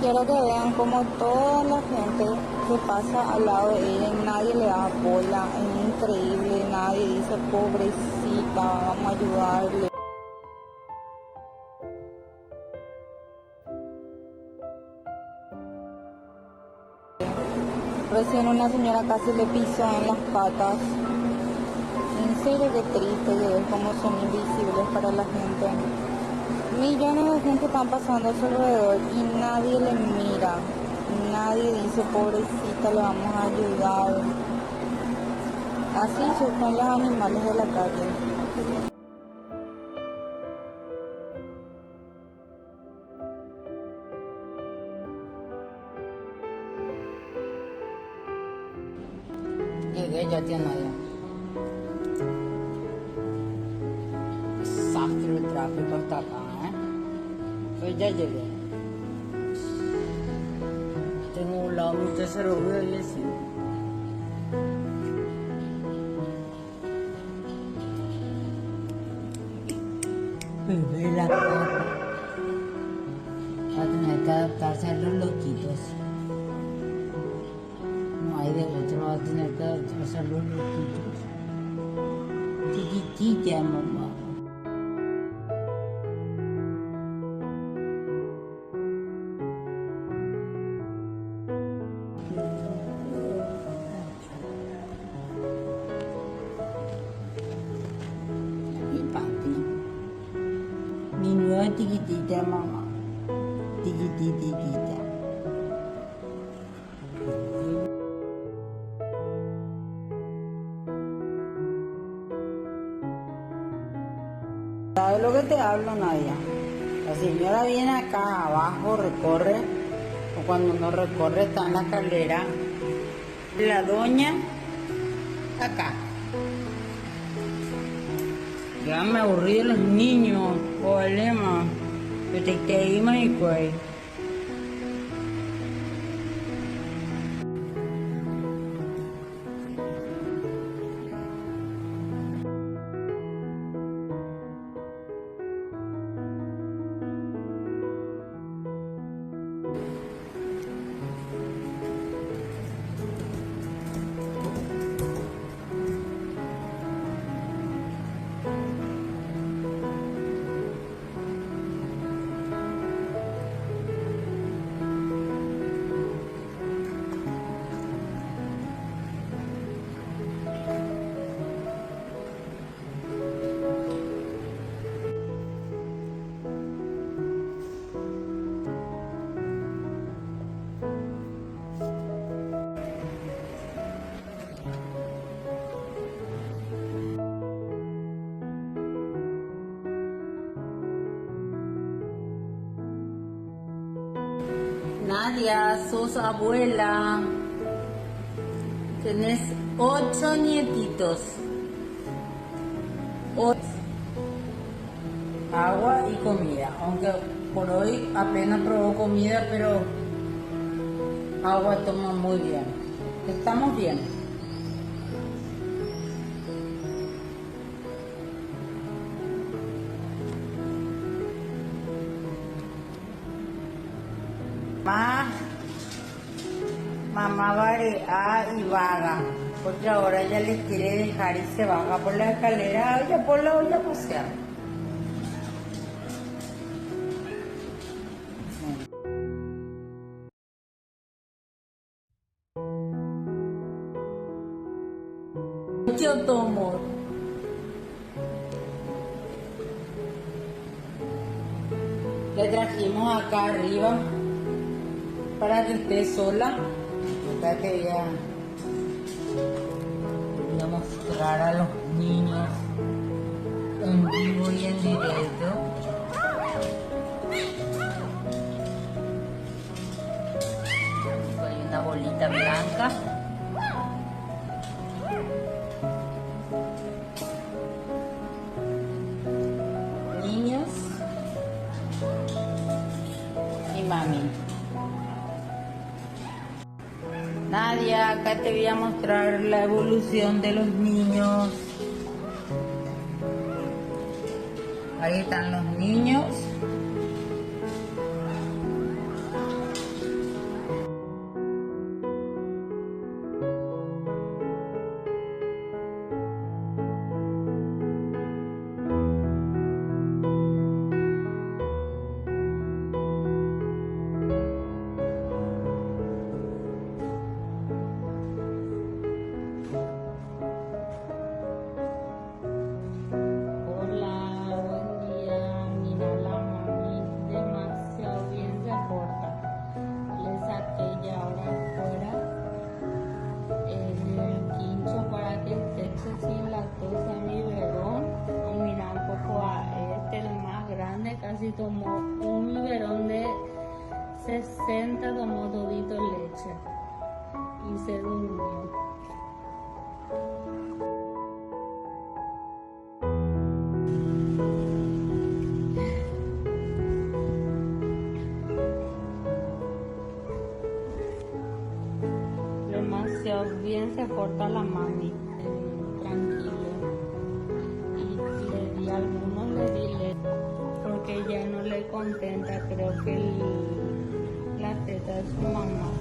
quiero que vean como toda la gente que pasa al lado de ella y nadie le da bola, es increíble, nadie dice pobrecita, vamos a ayudarle. Recién una señora casi le pisó en las patas. En serio que triste de ver cómo son invisibles para la gente. Millones de gente están pasando a su alrededor y nadie le mira. Nadie dice pobrecita, le vamos a ayudar. Así son los animales de la calle. Llegué, ya tiene allá. Desastre el tráfico hasta acá, Pues ya llegué. Tengo un lado mi tercero y así. Bebé la perra. Va a tener que adaptarse a los loquitos. No hay de otro, va a tener que adaptarse a los loquitos. Chiquitita, mamá. Mi papi. Mi nueva chiquitita, mamá. Chiquititita. ¿Sabes lo que te hablo, Nadia? La señora viene acá abajo, recorre, o cuando no recorre está en la escalera. La doña, acá. Ya me aburrí de los niños, problema. Yo te quedé y pues. Nadia, sos abuela. Tenés 8 nietitos. 8. Agua y comida. Aunque por hoy apenas probó comida, pero agua toma muy bien. Estamos bien. Mamá varea y vaga, porque ahora ella les quiere dejar y se baja por la escalera, ella por la olla a pasear. Yo tomo. Le trajimos acá arriba para que esté sola. Acá que ya voy a mostrar a los niños en vivo y en directo. Hay una bolita blanca. Niños y mami. Nadia, acá te voy a mostrar la evolución de los niños. Ahí están los niños. 60 tomó todito leche y se durmió. Demasiado bien se porta la mami, tranquilo. Y le di a algunos, le di leche, porque ya no le contenta, creo que la teta de su mamá.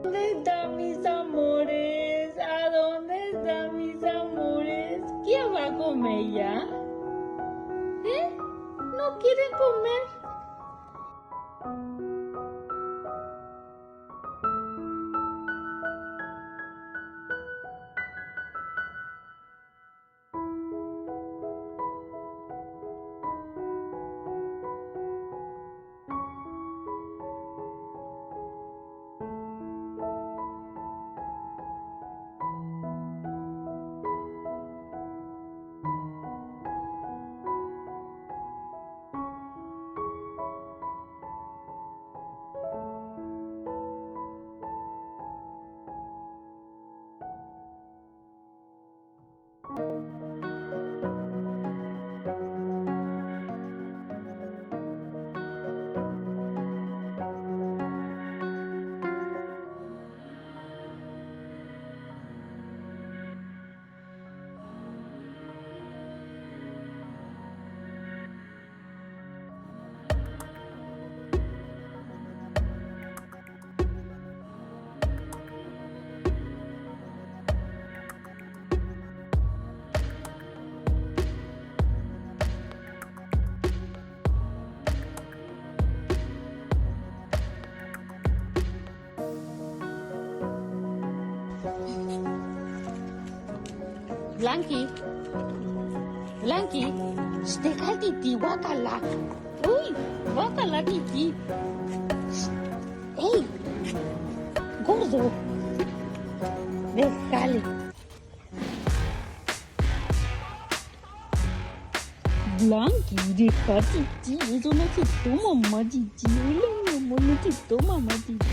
¿Dónde están mis amores? ¿A dónde están mis amores? ¿Quién va a comer ya? ¿Eh? ¿No quieren comer? Blanqui, Blanqui, deja el tití, guácala. Uy, guácala, tití. ¡Ey! Gordo, déjale. Blanqui, deja tití, eso no se toma, mamá tití. Hola, mi amor, no se toma, mamá tití.